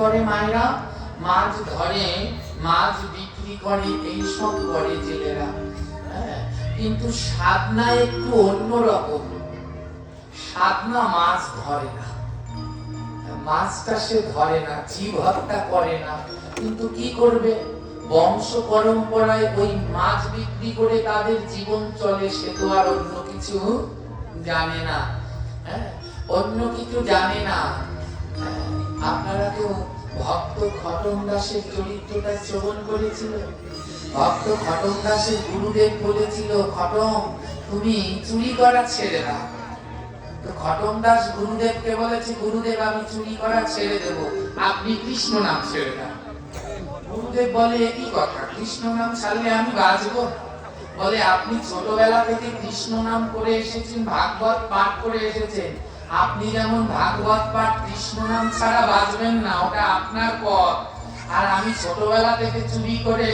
করে মায়েরা? মাছ ধরে, মাছ বিক্রি করে, এইসব করে জেলেরা। কিন্তু সাধনা একটু অন্যরকম। সাধনা মাছ ধরে না, মাছটা সে ধরে না, জীব হত্যা করে না। কিন্তু কি করবে? বংশ পরম্পরায় ওই মাছ বিক্রি করে তাদের জীবন চলে, সে তো আর অন্য কিছু জানে না। অন্য কিছু জানে না। আপনারা কেউ ভক্ত খটম দাসের চরিত্রটা শ্রবণ করেছিল? ভক্ত খটম দাসের গুরুদেব বলেছিল, খটম তুমি চুরি করা ছেড়ে দাও। তো খটম দাস গুরুদেবকে বলেছে, গুরুদেব আমি চুরি করা ছেড়ে দেব, আপনি কৃষ্ণ নাম ছেড়ে দেন। গুরুদেব বলে, একই কথা, কৃষ্ণ নাম ছাড়লে আমি বাঁচবো? বলে, আপনি ছোটবেলা থেকে কৃষ্ণ নাম করে এসেছেন, ভাগবত পাঠ করে এসেছেন, আপনি যেমন ভাগবত পাঠ কৃষ্ণ নাম ছাড়া বাঁচবেন না, ওটা আপনার পথ। আর আমি ছোটবেলা থেকে চুরি করে